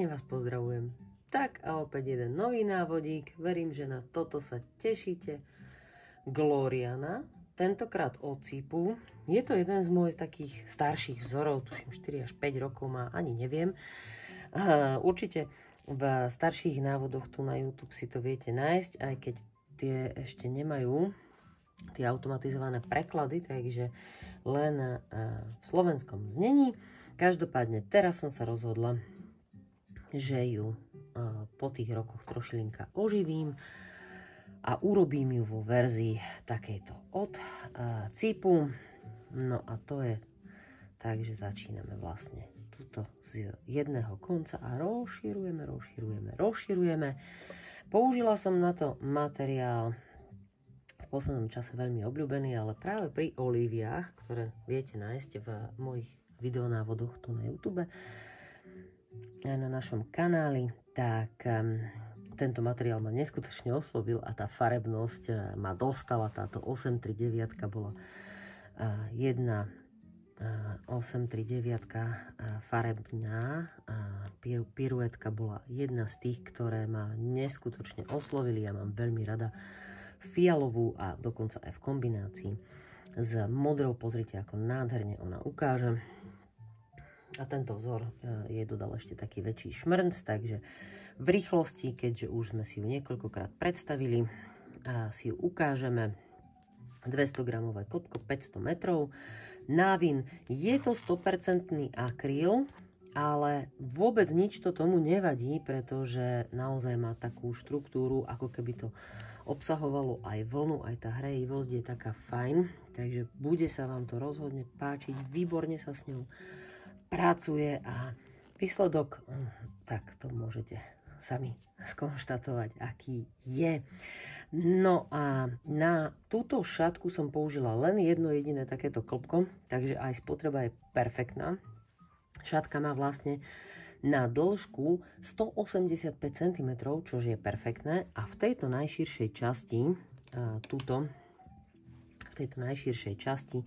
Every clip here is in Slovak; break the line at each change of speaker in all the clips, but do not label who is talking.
Pekne vás pozdravujem. Tak a opäť jeden nový návodík. Verím, že na toto sa tešíte. Gloriana, tentokrát od Cipu. Je to jeden z mojich takých starších vzorov, tuším 4 až 5 rokov má, ani neviem. Určite v starších návodoch tu na YouTube si to viete nájsť, aj keď tie ešte nemajú tie automatizované preklady, takže len v slovenskom znení. Každopádne teraz som sa rozhodla, že ju po tých rokoch trošilinka oživím a urobím ju vo verzii takejto od Cipu. No a to je tak, že začíname vlastne tuto z jedného konca a rozširujeme. Použila som na to materiál v poslednom čase veľmi obľúbený, ale práve pri olíviách, ktoré viete nájsť v mojich videonávodoch tu na YouTube aj na našom kanáli, tak tento materiál ma neskutočne oslovil a tá farebnosť ma dostala. Táto 839 bola jedna 839 farebná piruetka bola jedna z tých, ktoré ma neskutočne oslovili. Ja mám veľmi rada fialovú a dokonca aj v kombinácii s modrou. Pozrite, ako nádherne ona ukáže. A tento vzor jej dodal ešte taký väčší šmrnc, takže v rýchlosti, keďže už sme si ju niekoľkokrát predstavili, si ju ukážeme. 200 gramové klopko, 500 metrov. Návin, je to 100% akryl, ale vôbec nič to tomu nevadí, pretože naozaj má takú štruktúru, ako keby to obsahovalo aj vlnu, aj tá hrejivosť je taká fajn, takže bude sa vám to rozhodne páčiť, výborne sa s ňou pracuje a výsledok, tak to môžete sami skonštatovať, aký je. No a na túto šatku som použila len jedno jediné takéto klopko, takže aj spotreba je perfektná. Šatka má vlastne na dĺžku 185 cm, čo je perfektné, a v tejto najširšej časti, v tejto najširšej časti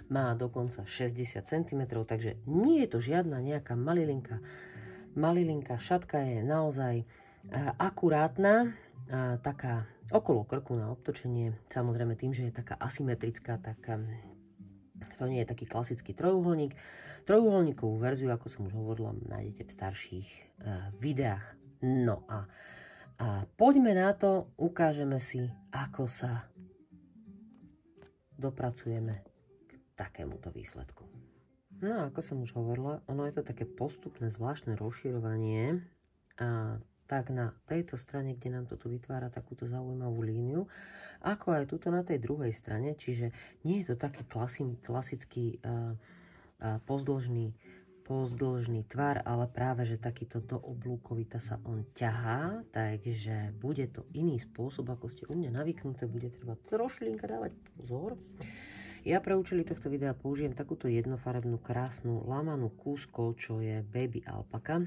má dokonca 60 cm, takže nie je to žiadna nejaká malilinká šatka, je naozaj akurátna, taká okolo krku na obtočenie, samozrejme tým, že je taká asymetrická, tak to nie je taký klasický trojuholník. Trojuholníkovú verziu, ako som už hovorila, nájdete v starších videách. No a poďme na to, ukážeme si, ako sa dopracujeme k takémuto výsledku. No a ako som už hovorila, ono je to také postupné zvláštne rozširovanie, tak na tejto strane, kde nám to tu vytvára takúto zaujímavú líniu, ako aj tuto na tej druhej strane, čiže nie je to taký klasický pozdĺžný tvar, ale práve, že takýto dooblúkovita sa on ťahá, takže bude to iný spôsob, ako ste u mňa navyknuté, bude treba trošilinka dávať pozor. Ja pre účely tohto videa použijem takúto jednofarebnú, krásnu lamanú kúsko, čo je Baby Alpaka,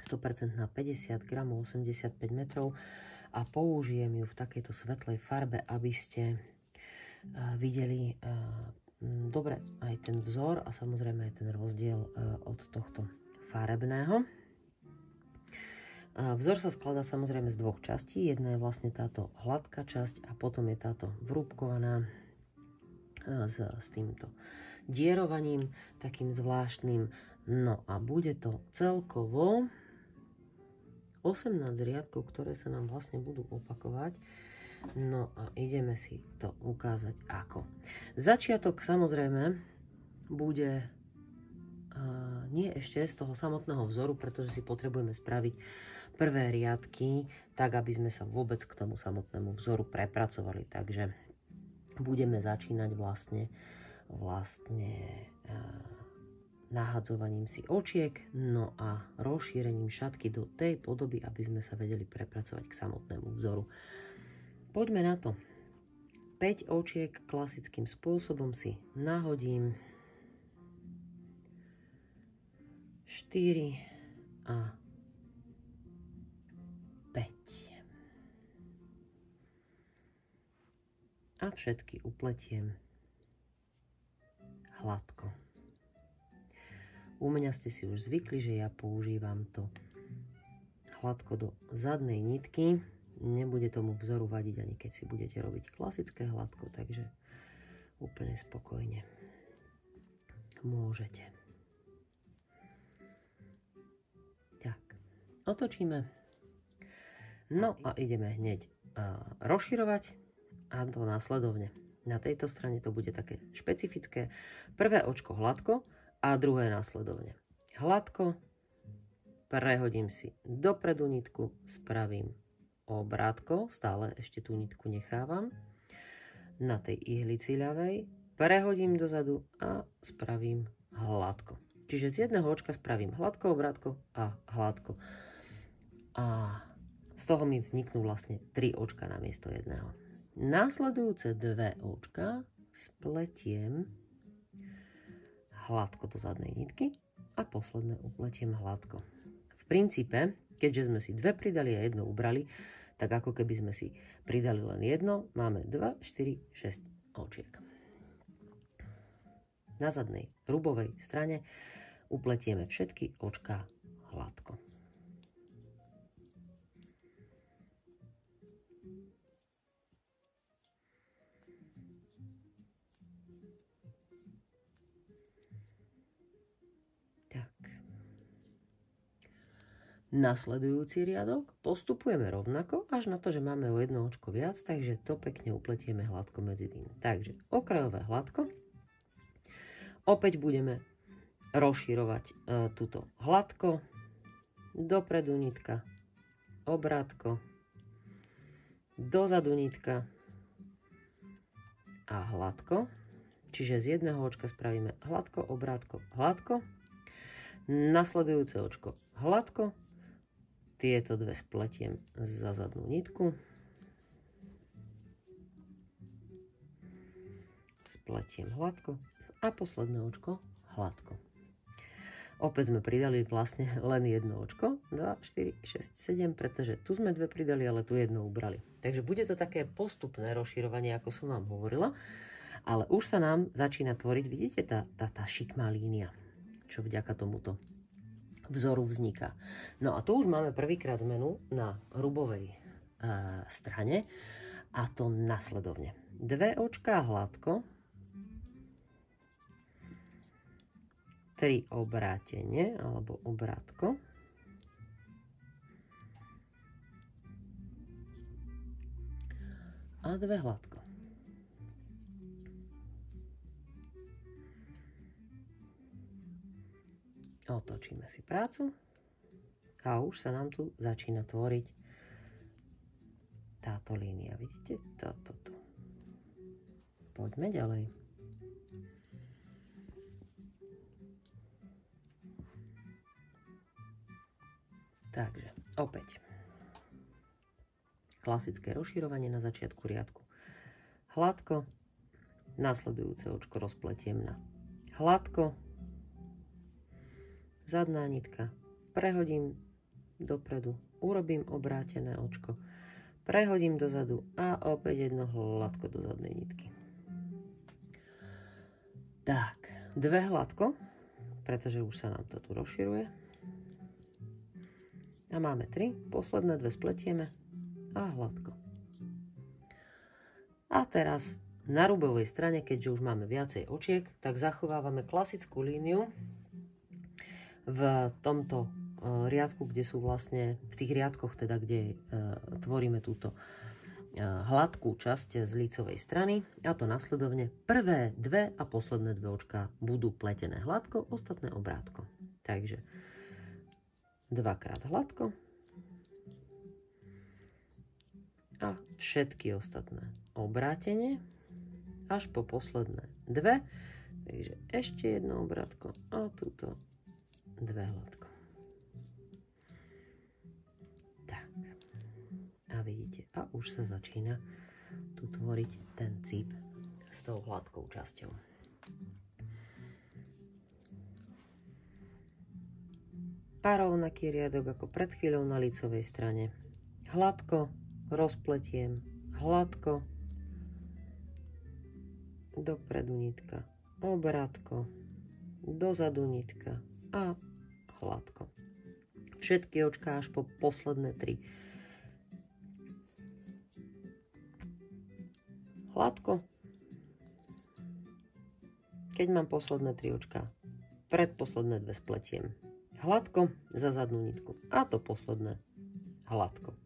100% na 50 g, 85 metrov, a použijem ju v takejto svetlej farbe, aby ste videli dobre aj ten vzor a samozrejme aj ten rozdiel od tohto farebného. Vzor sa skladá samozrejme z dvoch častí. Jedna je vlastne táto hladká časť a potom je táto vrúbkovaná s týmto dierovaním takým zvláštnym. No a bude to celkovo 18 riadkov, ktoré sa nám vlastne budú opakovať. No a ideme si to ukázať ako. Začiatok samozrejme bude nie ešte z toho samotného vzoru, pretože si potrebujeme spraviť prvé riadky, tak aby sme sa vôbec k tomu samotnému vzoru prepracovali. Takže budeme začínať vlastne nahadzovaním si očiek, no a rozšírením šatky do tej podoby, aby sme sa vedeli prepracovať k samotnému vzoru. Poďme na to. 5 očiek klasickým spôsobom si nahodím. 4 a 5. A všetky upletiem hladko. U mňa ste si už zvykli, že ja používam to hladko do zadnej nitky. Nebude tomu vzoru vadiť ani keď si budete robiť klasické hladko, takže úplne spokojne môžete. Tak, otočíme. No a ideme hneď rozširovať, a to následovne. Na tejto strane to bude také špecifické. Prvé očko hladko a druhé následovne. Hladko, prehodím si dopredu nitku, spravím obrátko, stále ešte tú nitku nechávam na tej ihlici ľavej, prehodím dozadu a spravím hladko. Čiže z jedného očka spravím hladko, obrátko a hladko. A z toho mi vzniknú vlastne 3 očka namiesto jedného. Následujúce 2 očka spletiem hladko do zadnej nitky a posledné upletiem hladko. V princípe, keďže sme si 2 pridali a 1 ubrali, tak ako keby sme si pridali len 1, máme 2, 4, 6 očiek. Na zadnej rubovej strane upletieme všetky očká hladko. Nasledujúci riadok postupujeme rovnako až na to, že máme o jedno očko viac, takže to pekne upletieme hladko medzi tým. Takže okrajové hladko. Opäť budeme rozširovať túto hladko, dopredu nitka, obrátko, dozadu nitka a hladko. Čiže z jedného očka spravíme hladko, obrátko, hladko. Nasledujúce očko hladko. Tieto 2 spletiem za zadnú nitku. Spletiem hladko. A posledné očko hladko. Opäť sme pridali vlastne len jedno očko. 2, 4, 6, 7, pretože tu sme 2 pridali, ale tu jedno ubrali. Takže bude to také postupné rozširovanie, ako som vám hovorila. Ale už sa nám začína tvoriť, vidíte, tá šikmá línia, čo vďaka tomuto vzoru vzniká. No a tu už máme prvýkrát zmenu na rubovej strane a to nasledovne. 2 očká hladko, 3 obrátenie alebo obrátko, a 2 hladko. Otočíme si prácu a už sa nám tu začína tvoriť táto línia. Vidíte? Toto tu. Poďme ďalej. Takže opäť klasické rozširovanie na začiatku riadku. Hladko, nasledujúce očko rozpletiem na hladko, zadná nitka, prehodím dopredu, urobím obrátené očko, prehodím dozadu a opäť jedno hladko do zadnej nitky. Tak, 2 hladko, pretože už sa nám to tu rozširuje. A máme 3, posledné 2 spletieme a hladko. A teraz na rubovej strane, keďže už máme viacej očiek, tak zachovávame klasickú líniu v tomto riadku, kde sú vlastne, v tých riadkoch teda, kde tvoríme túto hladkú časť z lícovej strany, a to nasledovne prvé 2 a posledné 2 očká budú pletené hladko, ostatné obrátko. Takže 2-krát hladko a všetky ostatné obrátenie až po posledné 2, takže ešte jedno obrátko a túto 2 hladko. Tak. A vidíte, a už sa začína tu tvoriť ten cíp s tou hladkou časťou. A rovnaký riadok ako pred chvíľou na lícovej strane. Hladko, rozpletiem, hladko, dopredu nitka, obrátko, dozadu nitka a hladko. Všetky očká až po posledné 3. Hladko. Keď mám posledné 3 očká, predposledné 2 spletiem hladko za zadnú nitku a to posledné hladko.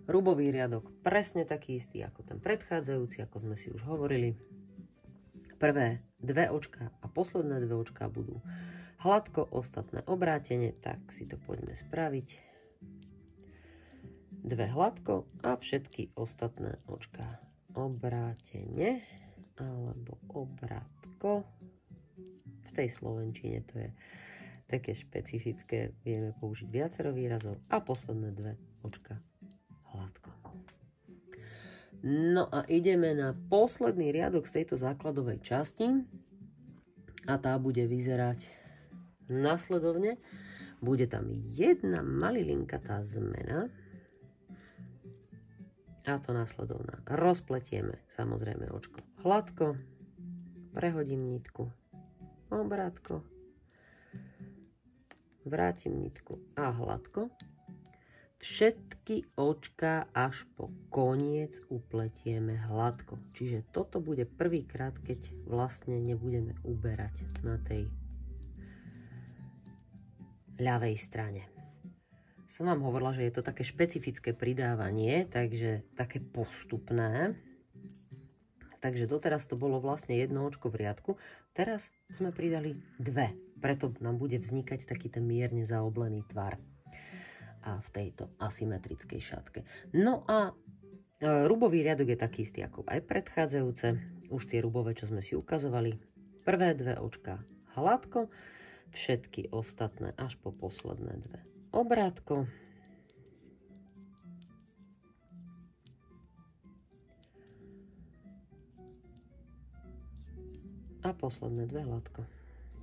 Rubový riadok presne taký istý ako ten predchádzajúci, ako sme si už hovorili. Prvé 2 očká a posledné 2 očká budú hladko, ostatné obrátenie, tak si to poďme spraviť. 2 hladko a všetky ostatné očká obrátenie alebo obrátko. V tej slovenčine to je také špecifické, vieme použiť viacero výrazov a posledné 2 očká hladko. No a ideme na posledný riadok z tejto základovej časti a tá bude vyzerať nasledovne. Bude tam jedna malilinkatá zmena a to nasledovná. Rozpletieme samozrejme očko hladko, prehodím nitku, obrátko, vrátim nitku a hladko. Všetky očká až po koniec upletieme hladko. Čiže toto bude prvýkrát, keď vlastne nebudeme uberať na tej ľavej strane. Som vám hovorila, že je to také špecifické pridávanie, takže také postupné. Takže doteraz to bolo vlastne jedno očko v riadku. Teraz sme pridali 2. Preto nám bude vznikať taký ten mierne zaoblený tvar a v tejto asymetrickej šatke. No a rubový riadok je taký istý ako aj predchádzajúce. Už tie rubové, čo sme si ukazovali. Prvé 2 očká hladko, všetky ostatné až po posledné 2 obrátko. A posledné 2 hladko.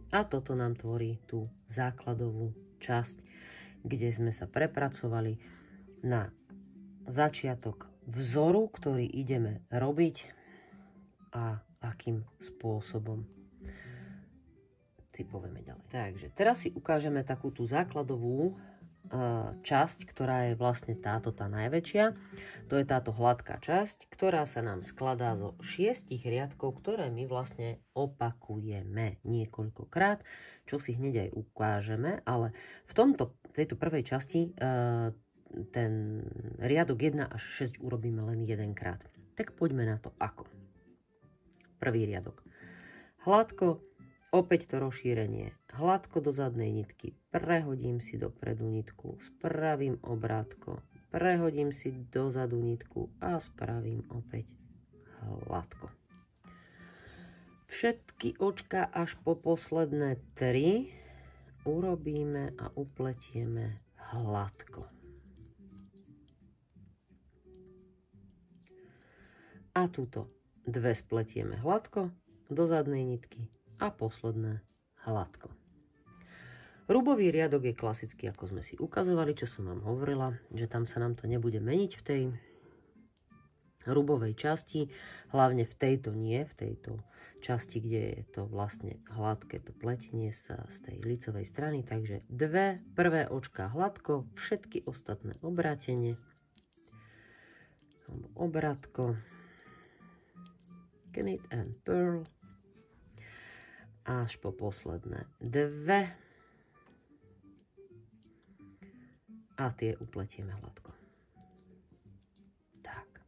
A toto nám tvorí tú základovú časť, kde sme sa prepracovali na začiatok vzoru, ktorý ideme robiť a akým spôsobom si povieme ďalej. Takže teraz si ukážeme takú tú základovú časť, ktorá je vlastne táto, tá najväčšia. To je táto hladká časť, ktorá sa nám skladá zo 6 riadkov, ktoré my vlastne opakujeme niekoľkokrát, čo si hneď aj ukážeme, ale v tejto prvej časti ten riadok 1 až 6 urobíme len jedenkrát. Tak poďme na to ako. Prvý riadok. Hladko, opäť to rozšírenie. Hladko do zadnej nitky. Prehodím si dopredu nitku. Spravím obrátko. Prehodím si dozadu nitku a spravím opäť hladko. Všetky očka až po posledné 3 urobíme a upletieme hladko. A túto 2 spletieme hladko do zadnej nitky a posledné hladko. Rubový riadok je klasický, ako sme si ukazovali, čo som vám hovorila, že tam sa nám to nebude meniť v tej rubovej časti, hlavne v tejto nie, v tejto časti, kde je to vlastne hladké, to pletenie sa z tej lícovej strany, takže 2 prvé očká hladko, všetky ostatné obrátenie, obrátko, knit and purl, až po posledné 2 a tie upletieme hladko. Tak.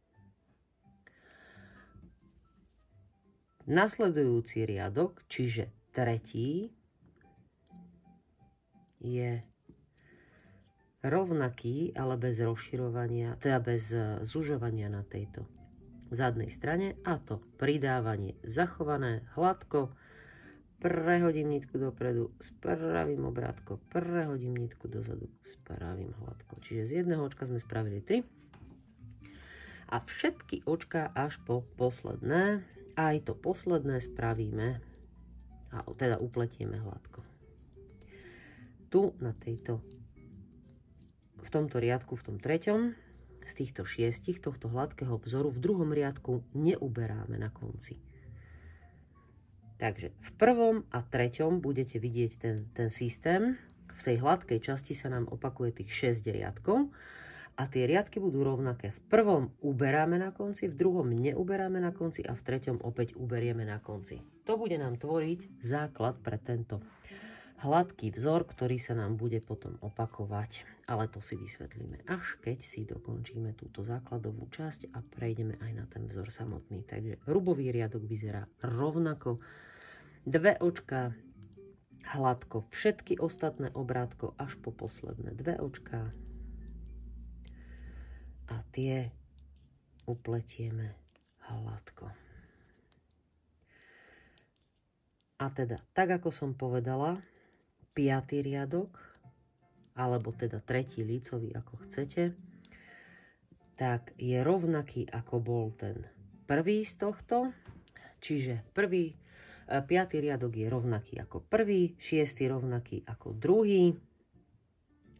Nasledujúci riadok, čiže tretí, je rovnaký, ale bez rozširovania, teda bez zužovania na tejto zadnej strane, a to pridávanie zachované hladko, prehodím nitku dopredu, spravím obrátko, prehodím nitku dozadu, spravím hladko. Čiže z jedného očka sme spravili 3 a všetky očka až po posledné, aj to posledné spravíme a teda upletieme hladko. Tu na v tomto riadku, v tom treťom, z týchto 6 tohto hladkého vzoru v druhom riadku neuberáme na konci. Takže v prvom a treťom budete vidieť ten systém. v tej hladkej časti sa nám opakuje tých 6 riadkov a tie riadky budú rovnaké. V prvom uberáme na konci, v druhom neuberáme na konci a v treťom opäť uberieme na konci. To bude nám tvoriť základ pre tento hladký vzor, ktorý sa nám bude potom opakovať. Ale to si vysvetlíme, až keď si dokončíme túto základovú časť a prejdeme aj na ten vzor samotný. Takže hrubový riadok vyzerá rovnako. 2 očká, hladko, všetky ostatné obrátko až po posledné 2 očká. A tie upletieme hladko. A teda, tak ako som povedala, 5. riadok, alebo teda 3. lícový, ako chcete, tak je rovnaký, ako bol ten prvý z tohto. Čiže 5. riadok je rovnaký ako prvý, 6. rovnaký ako druhý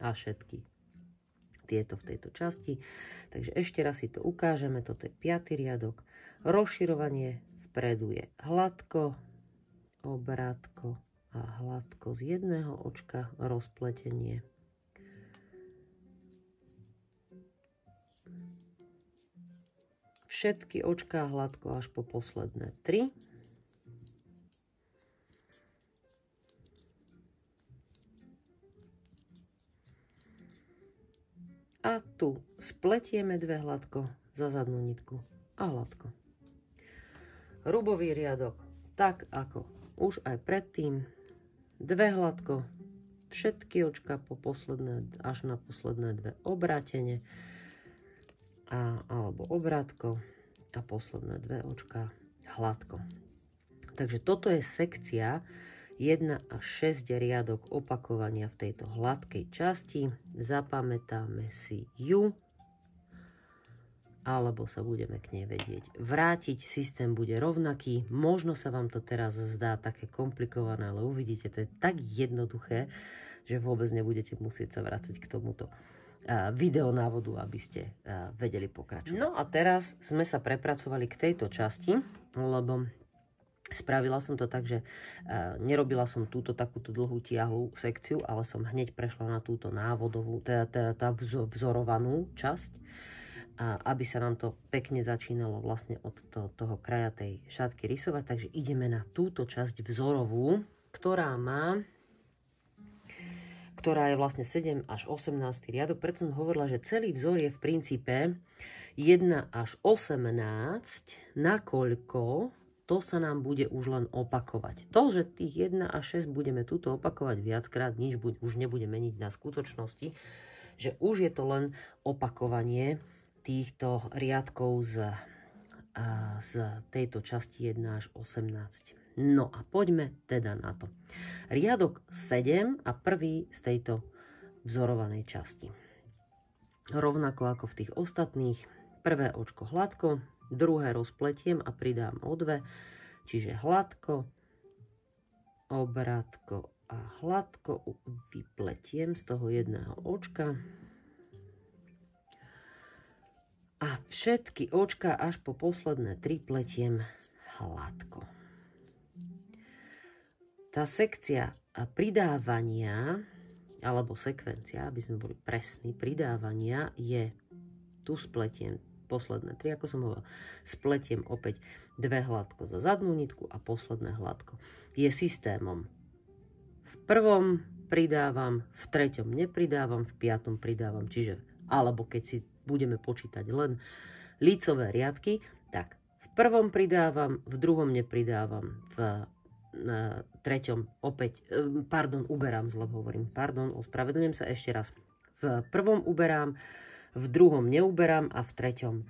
a všetky tieto v tejto časti. Takže ešte raz si to ukážeme. Toto je 5. riadok. Rozširovanie vpredu je hladko, obrátko a hladko z jedného očka, rozpletenie. Všetky očká hladko až po posledné 3. A tu spletieme 2 hladko za zadnú nitku a hladko. Hrubový riadok, tak ako už aj predtým, 2 hladko, všetky očka po posledné, až na posledné 2 obrátenie alebo obrátko a posledné 2 očka hladko. Takže toto je sekcia 1 až 6 riadok opakovania v tejto hladkej časti. Zapamätáme si ju, alebo sa budeme k nej vedieť vrátiť. Systém bude rovnaký. Možno sa vám to teraz zdá také komplikované, ale uvidíte, to je tak jednoduché, že vôbec nebudete musieť sa vrácať k tomuto videonávodu, aby ste vedeli pokračovať. No a teraz sme sa prepracovali k tejto časti, lebo spravila som to tak, že nerobila som takúto dlhú tiahlu sekciu, ale som hneď prešla na túto návodovú, tá vzorovanú časť, aby sa nám to pekne začínalo vlastne od toho kraja tej šatky rysovať. Takže ideme na túto časť vzorovú, ktorá je vlastne 7 až 18 riadok. Preto som hovorila, že celý vzor je v princípe 1 až 18, nakoľko to sa nám bude už len opakovať. To, že tých 1 až 6 budeme tuto opakovať viackrát, nič už nebude meniť na skutočnosti, že už je to len opakovanie týchto riadkov z tejto časti 1 až 18. No a poďme teda na to. Riadok 7 a prvý z tejto vzorovanej časti. Rovnako ako v tých ostatných, prvé očko hladko, druhé rozpletiem a pridám o 2, čiže hladko, obrátko a hladko vypletiem z toho jedného očka a všetky očka až po posledné 3 pletiem hladko. Tá sekcia pridávania, alebo sekvencia, aby sme boli presní, pridávania je, tu spletiem posledné 3, ako som hovoril, spletiem opäť 2 hladko za zadnú nitku a posledné hladko. Je systémom. V prvom pridávam, v treťom nepridávam, v piatom pridávam, čiže, alebo keď si budeme počítať len lícové riadky, tak v prvom pridávam, v druhom nepridávam, v treťom opäť, uberám, zle hovorím, ospravedlňujem sa ešte raz. V prvom uberám, v druhom neuberám a v treťom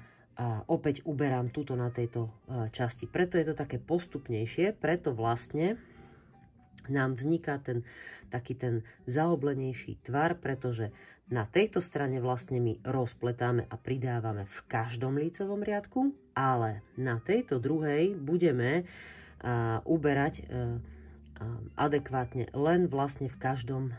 opäť uberám tuto na tejto časti. Preto je to také postupnejšie, preto vlastne nám vzniká taký ten zaoblenejší tvar, pretože na tejto strane vlastne my rozpletáme a pridávame v každom lícovom riadku, ale na tejto druhej budeme uberať adekvátne len vlastne v každom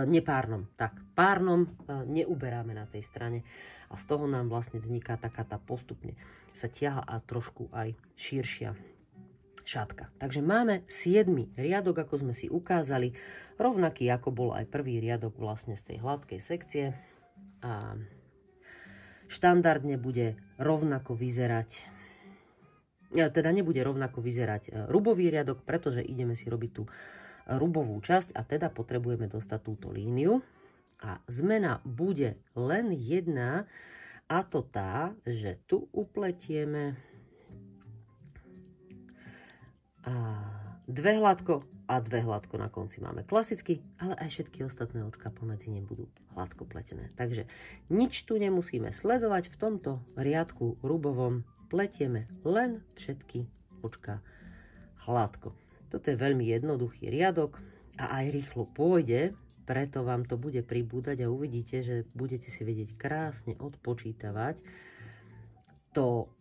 nepárnom. Tak, párnom neuberáme na tej strane a z toho nám vlastne vzniká taká tá postupne sa ťaha a trošku aj širšia šatka. Takže máme 7. riadok, ako sme si ukázali, rovnaký ako bol aj prvý riadok vlastne z tej hladkej sekcie. A štandardne bude rovnako vyzerať, teda nebude rovnako vyzerať rubový riadok, pretože ideme si robiť tú rubovú časť a teda potrebujeme dostať túto líniu. A zmena bude len jedna, a to tá, že tu upletieme dve hladko a dve hladko na konci máme klasicky, ale aj všetky ostatné očka pomedzi ne budú hladko pletené. Takže nič tu nemusíme sledovať, v tomto riadku rubovom pletieme len všetky očka hladko. Toto je veľmi jednoduchý riadok a aj rýchlo pôjde, preto vám to bude pribúdať a uvidíte, že budete si vedieť krásne odpočítavať to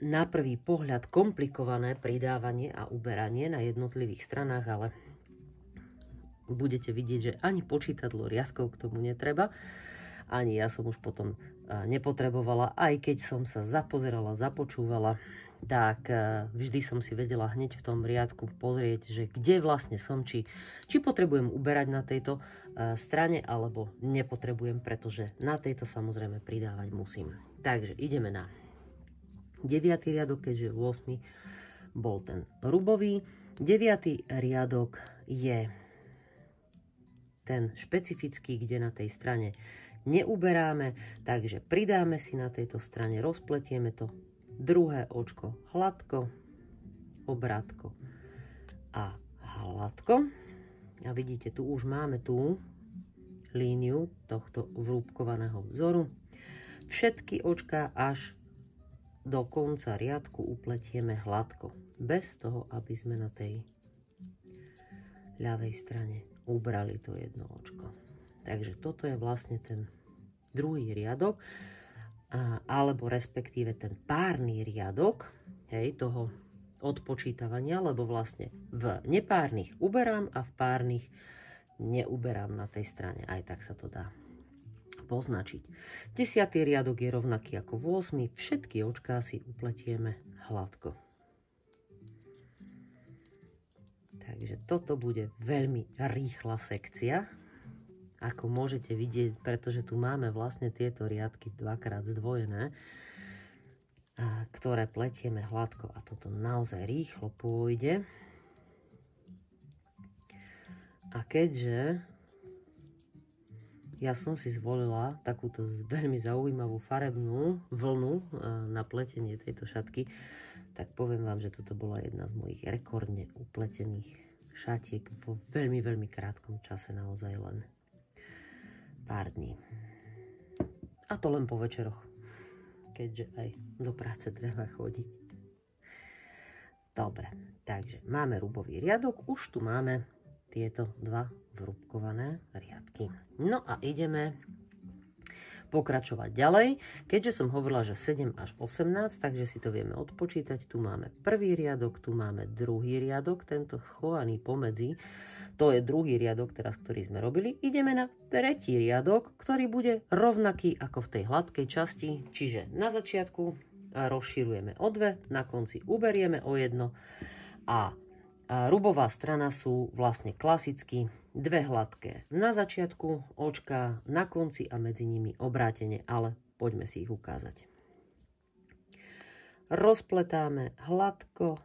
na prvý pohľad komplikované pridávanie a uberanie na jednotlivých stranách, ale budete vidieť, že ani počítadlo riadkov k tomu netreba. Ani ja som už potom nepotrebovala, aj keď som sa zapozerala, započúvala, tak vždy som si vedela hneď v tom riadku pozrieť, že kde vlastne som, či potrebujem uberať na tejto strane, alebo nepotrebujem, pretože na tejto samozrejme pridávať musím. Takže ideme na 9. riadok, keďže 8. bol ten rubový. 9. riadok je ten špecifický, kde na tej strane neuberáme, takže pridáme si na tejto strane, rozpletieme to, druhé očko hladko, obrátko a hladko. A vidíte, tu už máme tú líniu tohto vrúbkovaného vzoru. Všetky očka až do konca riadku upletieme hladko, bez toho, aby sme na tej ľavej strane ubrali to jedno očko. Takže toto je vlastne ten druhý riadok, alebo respektíve ten párny riadok, hej, toho odpočítavania, lebo vlastne v nepárnych uberám a v párnych neuberám na tej strane. Aj tak sa to dá poznačiť. 10. riadok je rovnaký ako 8. Všetky očká si upletieme hladko. Takže toto bude veľmi rýchla sekcia, ako môžete vidieť, pretože tu máme vlastne tieto riadky dvakrát zdvojené, ktoré pletieme hladko a toto naozaj rýchlo pôjde. A keďže ja som si zvolila takúto veľmi zaujímavú farebnú vlnu na pletenie tejto šatky, tak poviem vám, že toto bola jedna z mojich rekordne upletených šatiek vo veľmi, veľmi krátkom čase, naozaj len pár dní. A to len po večeroch, keďže aj do práce treba chodiť. Dobre, takže máme rubový riadok, už tu máme tieto dva vrúbkované riadky. No a ideme pokračovať ďalej. Keďže som hovorila, že 7 až 18, takže si to vieme odpočítať. Tu máme prvý riadok, tu máme druhý riadok, tento schovaný pomedzi. To je druhý riadok, teraz, ktorý sme robili. Ideme na tretí riadok, ktorý bude rovnaký ako v tej hladkej časti. Čiže na začiatku rozširujeme o 2, na konci uberieme o 1 a rubová strana sú vlastne klasicky dve hladké na začiatku, očka na konci a medzi nimi obrátenie, ale poďme si ich ukázať. Rozpletáme hladko,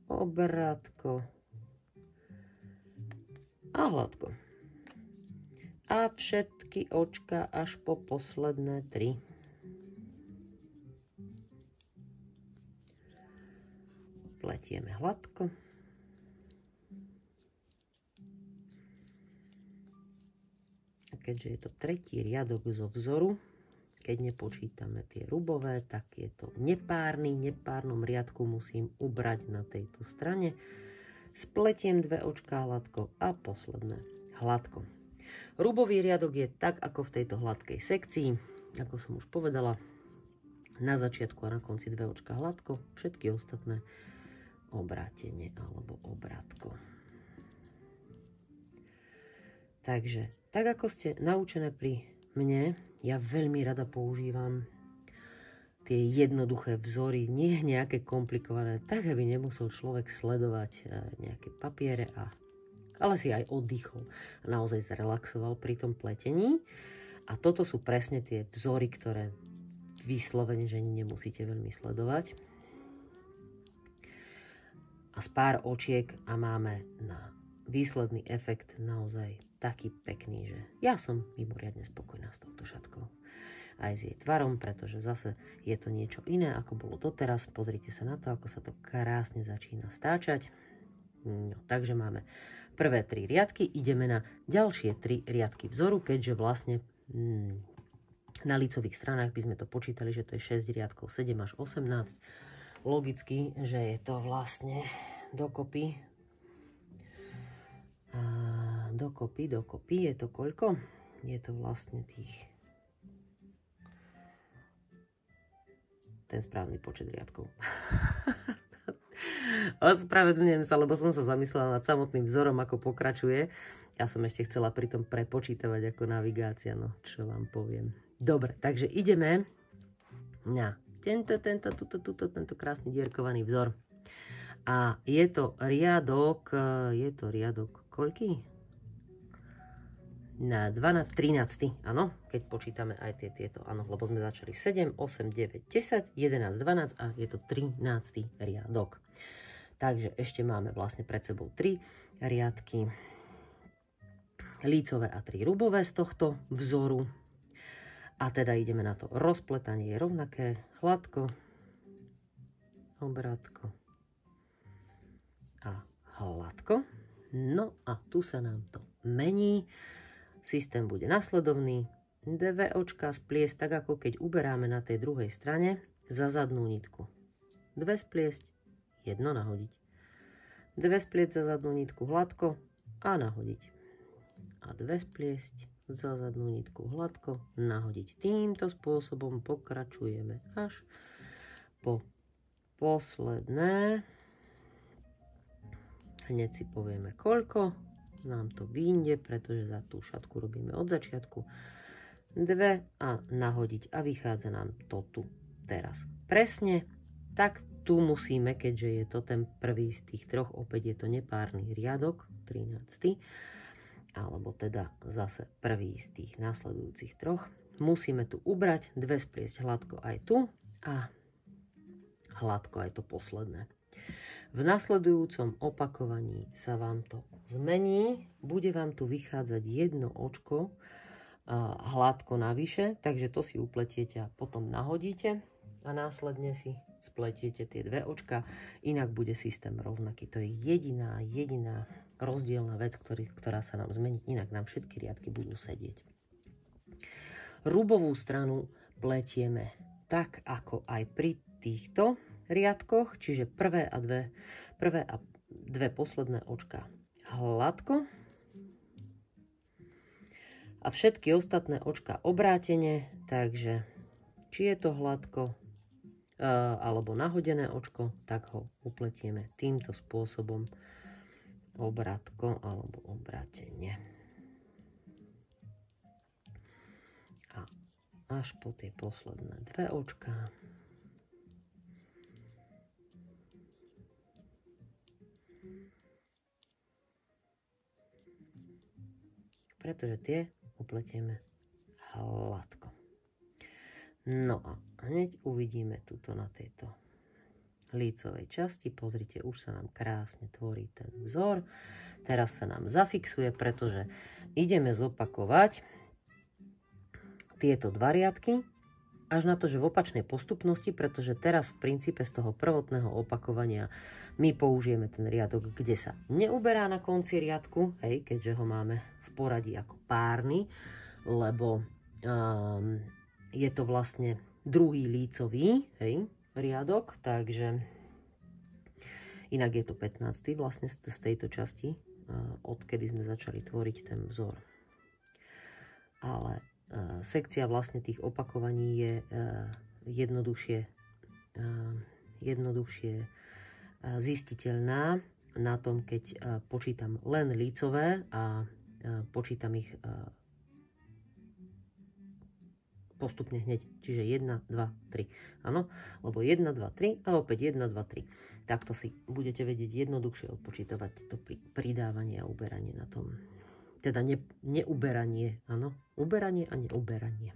obrátko a hladko. A všetky očka až po posledné 3. Pletieme hladko. Keďže je to tretí riadok zo vzoru, keď nepočítame tie rubové, tak je to nepárny. Nepárnom riadku musím ubrať na tejto strane. Spletiem dve očká hladko a posledné hladko. Rubový riadok je tak, ako v tejto hladkej sekcii. Ako som už povedala, na začiatku a na konci dve očká hladko, všetky ostatné obrátenie alebo obrátko. Takže, tak ako ste naučené pri mne, ja veľmi rada používam tie jednoduché vzory, nie nejaké komplikované, tak aby nemusel človek sledovať nejaké papiere, ale si aj oddychol a naozaj zrelaxoval pri tom pletení. A toto sú presne tie vzory, ktoré vyslovene, že nemusíte veľmi sledovať. A z pár očiek a máme na výsledný efekt naozaj taký pekný, že ja som mimoriadne spokojná s touto šatkou. Aj s jej tvarom, pretože zase je to niečo iné, ako bolo doteraz. Pozrite sa na to, ako sa to krásne začína stáčať. No, takže máme prvé 3 riadky, ideme na ďalšie 3 riadky vzoru, keďže vlastne na lícových stranách by sme to počítali, že to je 6 riadkov, 7 až 18. Logicky, že je to vlastne dokopy, je to koľko? Je to vlastne ten správny počet riadkov. Ospravedlňujem sa, lebo som sa zamyslela nad samotným vzorom, ako pokračuje. Ja som ešte chcela pritom prepočítavať ako navigácia, no čo vám poviem. Dobre, takže ideme na tento krásny dierkovaný vzor. A je to riadok koľký? Na 12, 13, áno, keď počítame aj tieto, áno, lebo sme začali 7, 8, 9, 10, 11, 12 a je to 13. riadok. Takže ešte máme vlastne pred sebou 3 riadky lícové a 3 rubové z tohto vzoru. A teda ideme na to. Rozpletanie je rovnaké, hladko, obrátko a hladko. No a tu sa nám to mení. Systém bude nasledovný. 2 očka spliesť, tak ako keď uberáme na tej druhej strane za zadnú nitku. 2 spliesť, 1 nahodiť. 2 spliesť za zadnú nitku hladko a nahodiť. A 2 spliesť za zadnú nitku hladko nahodiť. Týmto spôsobom pokračujeme až po posledné. Hneď si povieme koľko nám to vyjde, pretože za tú šatku robíme od začiatku. 2 a nahodiť a vychádza nám to tu teraz presne. Tak tu musíme, keďže je to ten prvý z tých 3, opäť je to nepárny riadok, 13. alebo teda zase prvý z tých nasledujúcich 3. Musíme tu ubrať, 2 spliesť hladko aj tu a hladko aj to posledné. V nasledujúcom opakovaní sa vám to zmení, bude vám tu vychádzať 1 očko hladko navyše, takže to si upletiete a potom nahodíte a následne si spletiete tie 2 očka, inak bude systém rovnaký. To je jediná rozdielna vec, ktorá sa nám zmení, inak nám všetky riadky budú sedieť. Rubovú stranu pletieme tak, ako aj pri týchto riadkoch, čiže prvé a dve posledné očka hladko a všetky ostatné očka obrátene, takže či je to hladko alebo nahodené očko, tak ho upletieme týmto spôsobom, obrátko alebo obrátenie. A až po tie posledné 2 očka. Pretože tie upletieme hladko. No a hneď uvidíme tuto na tejto lícovej časti. Pozrite, už sa nám krásne tvorí ten vzor. Teraz sa nám zafixuje, pretože ideme zopakovať tieto 2 riadky až na to, že v opačnej postupnosti, pretože teraz v princípe z toho prvotného opakovania my použijeme ten riadok, kde sa neuberá na konci riadku, hej, keďže ho máme v poradí ako párny, lebo je to vlastne druhý lícový, hej, riadok, takže inak je to 15. vlastne z tejto časti, odkedy sme začali tvoriť ten vzor. Ale sekcia vlastne tých opakovaní je jednoduchšie zistiteľná na tom, keď počítam len lícové a počítam ich postupne hneď. Čiže 1, 2, 3. Áno, lebo 1, 2, 3 a opäť 1, 2, 3. Takto si budete vedieť jednoduchšie odpočítavať to pridávanie a uberanie na tom. Teda neuberanie, áno. Uberanie a neuberanie.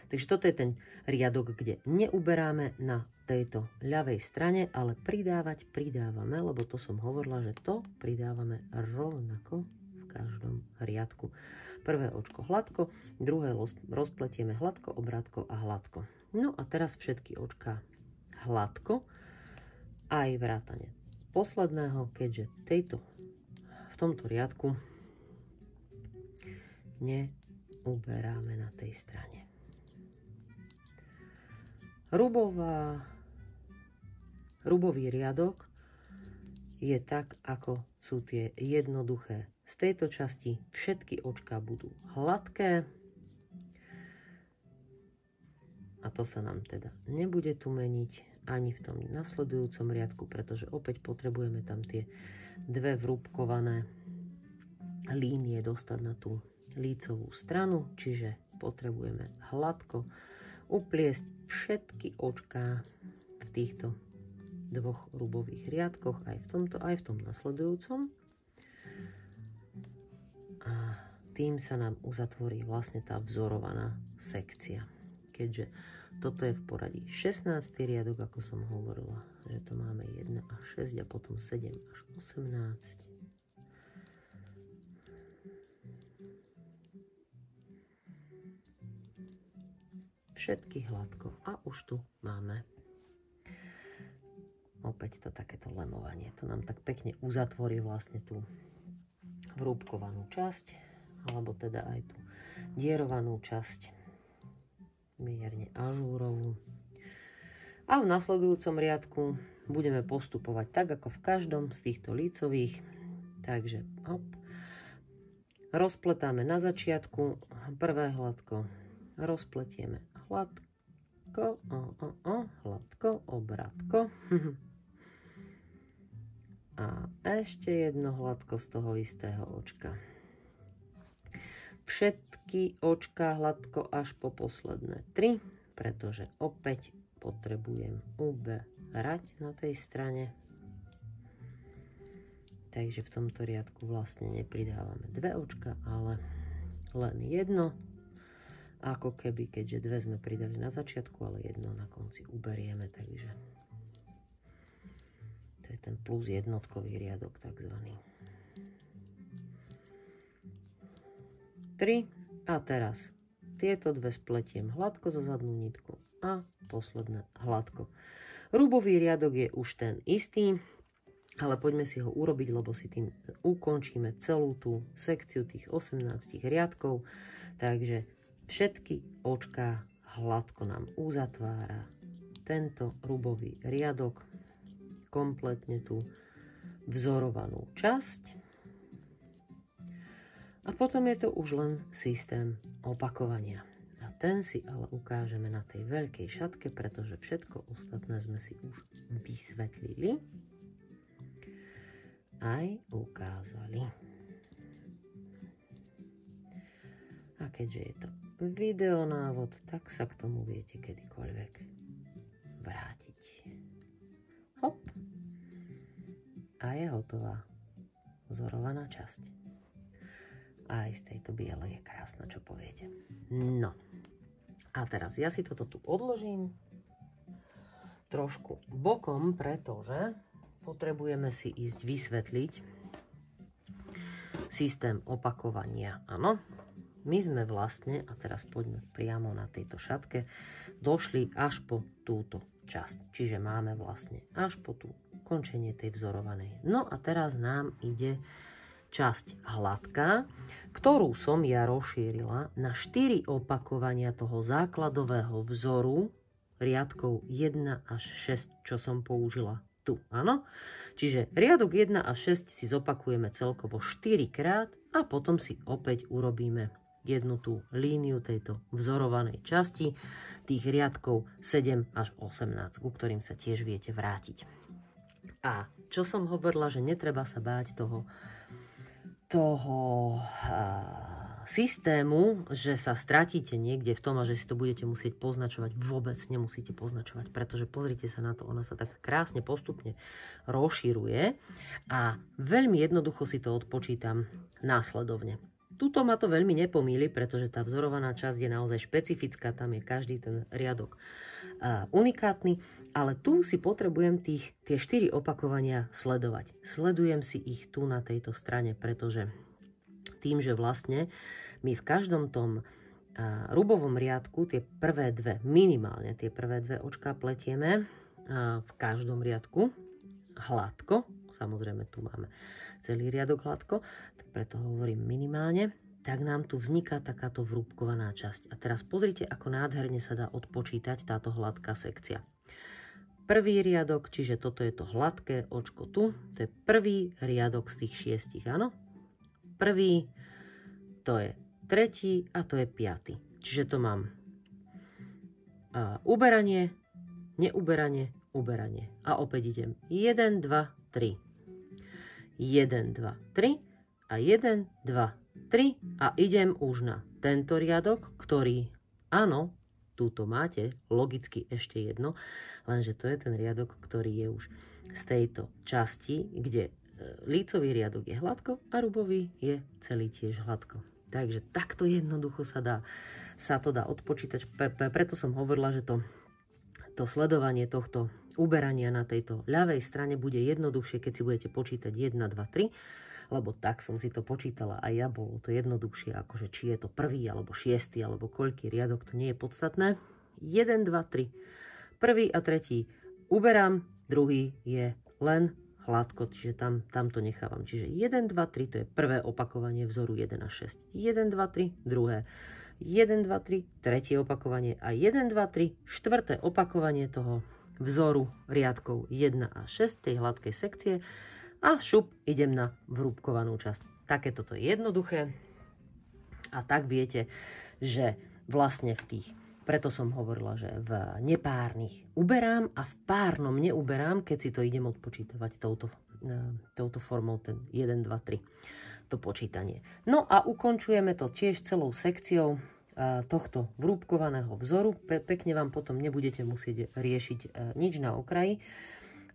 Takže toto je ten riadok, kde neuberáme na tejto ľavej strane, ale pridávať pridávame, lebo to som hovorila, že to pridávame rovnako v každom riadku. Prvé očko hladko, druhé rozpletieme hladko, obrátko a hladko. No a teraz všetky očká hladko, aj vrátane posledného, keďže v tomto riadku neuberáme na tej strane. Rubový riadok je tak, ako sú tie jednoduché. Z tejto časti všetky očká budú hladké. A to sa nám teda nebude tu meniť ani v tom nasledujúcom riadku, pretože opäť potrebujeme tam tie dve vrúbkované línie dostať na tú lícovú stranu, čiže potrebujeme hladko upliesť všetky očká v týchto dvoch rubových riadkoch, aj v tomto, aj v tom nasledujúcom. A tým sa nám uzatvorí vlastne tá vzorovaná sekcia. Keďže toto je v poradí 16. riadok, ako som hovorila, že to máme 1 až 6 a potom 7 až 18. Všetky hladko. A už tu máme opäť to takéto lemovanie. To nám tak pekne uzatvorí vlastne tú vrúbkovanú časť, alebo teda aj tú dierovanú časť, mierne ažúrovú. A v nasledujúcom riadku budeme postupovať tak, ako v každom z týchto lícových. Takže hop, rozpletáme na začiatku prvé hladko, rozpletieme hladko, hladko, obrátko. A ešte jedno hladko z toho istého očka. Všetky očká hladko až po posledné 3, pretože opäť potrebujem uberať na tej strane. Takže v tomto riadku vlastne nepridávame dve očka, ale len jedno. Ako keby, keďže dve sme pridali na začiatku, ale jedno na konci uberieme, takže to je ten plus jednotkový riadok takzvaný. 3 a teraz tieto dve spletiem hladko za zadnú nitku a posledné hladko. Rubový riadok je už ten istý, ale poďme si ho urobiť, lebo si tým ukončíme celú tú sekciu tých 18 riadkov, takže všetky očká hladko nám uzatvára tento rubový riadok, kompletne tú vzorovanú časť. A potom je to už len systém opakovania. A ten si ale ukážeme na tej veľkej šatke, pretože všetko ostatné sme si už vysvetlili aj ukázali. A keďže je to videonávod, tak sa k tomu viete kedykoľvek vrátiť. Hop. A je hotová vzorovaná časť. A aj z tejto bielej je krásna, čo poviete. No. A teraz ja si toto tu odložím trošku bokom, pretože potrebujeme si ísť vysvetliť systém opakovania. Áno. My sme vlastne, a teraz poďme priamo na tejto šatke, došli až po túto časť. Čiže máme vlastne až po tú končenie tej vzorovanej. No a teraz nám ide časť hladká, ktorú som ja rozšírila na 4 opakovania toho základového vzoru riadkov 1 až 6, čo som použila tu. Áno? Čiže riadok 1 až 6 si zopakujeme celkovo 4 krát a potom si opäť urobíme jednu tú líniu tejto vzorovanej časti tých riadkov 7 až 18, ku ktorým sa tiež viete vrátiť. A čo som hovorila, že netreba sa báť toho systému, že sa stratíte niekde v tom a že si to budete musieť poznačovať. Vôbec nemusíte poznačovať, pretože pozrite sa na to, ona sa tak krásne postupne rozširuje a veľmi jednoducho si to odpočítam následovne. Tuto ma to veľmi nepomýli, pretože tá vzorovaná časť je naozaj špecifická, tam je každý ten riadok unikátny, ale tu si potrebujem tie 4 opakovania sledovať. Sledujem si ich tu na tejto strane, pretože tým, že vlastne my v každom tom rubovom riadku tie prvé dve, minimálne tie prvé dve očká pletieme v každom riadku hladko. Samozrejme, tu máme celý riadok hladko, tak preto hovorím minimálne. Tak nám tu vzniká takáto vrúbkovaná časť. A teraz pozrite, ako nádherne sa dá odpočítať táto hladká sekcia. Prvý riadok, čiže toto je to hladké očko tu, to je prvý riadok z tých 6, áno? Prvý, to je tretí a to je 5. Čiže to mám uberanie, neuberanie, uberanie. A opäť idem 1, 2, 3. 1, 2, 3 a 1, 2, 3 a idem už na tento riadok, ktorý, áno, túto máte, logicky ešte jedno, lenže to je ten riadok, ktorý je už z tejto časti, kde lícový riadok je hladko a rubový je celý tiež hladko. Takže takto jednoducho sa to dá odpočítať. Preto som hovorila, že to sledovanie tohto uberania na tejto ľavej strane bude jednoduchšie, keď si budete počítať 1, 2, 3, lebo tak som si to počítala aj ja, bolo to jednoduchšie, akože či je to prvý, alebo 6, alebo koľký riadok, to nie je podstatné. 1, 2, 3. Prvý a tretí uberám, druhý je len hladko, čiže tam to nechávam. Čiže 1, 2, 3, to je prvé opakovanie vzoru 1 a 6. 1, 2, 3, druhé. 1, 2, 3, tretie opakovanie a 1, 2, 3, štvrté opakovanie toho vzoru riadkov 1 a 6 tej hladkej sekcie a šup, idem na vrúbkovanú časť. Takéto to je jednoduché a tak viete, že vlastne preto som hovorila, že v nepárnych uberám a v párnom neuberám, keď si to idem odpočítavať touto formou, ten 1, 2, 3, to počítanie. No a ukončujeme to tiež celou sekciou tohto vrúbkovaného vzoru. Pekne vám potom nebudete musieť riešiť nič na okraji.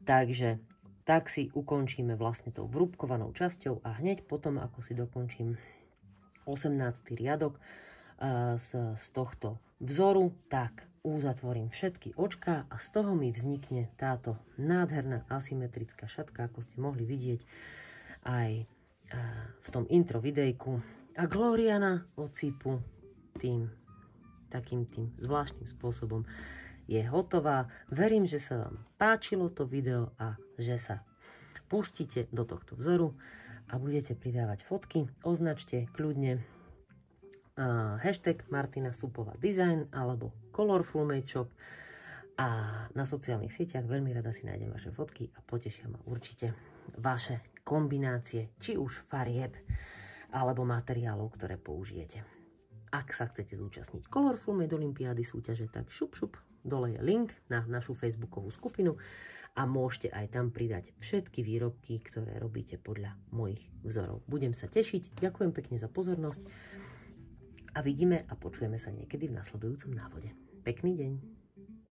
Takže tak si ukončíme vlastne tou vrúbkovanou časťou a hneď potom, ako si dokončím 18. riadok z tohto vzoru, tak uzatvorím všetky očká a z toho mi vznikne táto nádherná asymetrická šatka, ako ste mohli vidieť aj v tom intro videjku. A Gloriana od Cipu takým zvláštnym spôsobom je hotová. Verím, že sa vám páčilo to video a že sa pustíte do tohto vzoru a budete pridávať fotky. Označte kľudne hashtag Martina Supová Design alebo Colorful Made Shop a na sociálnych sieťach veľmi rada si nájdem vaše fotky a potešia ma určite vaše kombinácie, či už farieb alebo materiálov, ktoré použijete. Ak sa chcete zúčastniť Colorful Made Olympiády súťaže, tak šup, dole je link na našu facebookovú skupinu a môžete aj tam pridať všetky výrobky, ktoré robíte podľa mojich vzorov. Budem sa tešiť, ďakujem pekne za pozornosť a vidíme a počujeme sa niekedy v nasledujúcom návode. Pekný deň.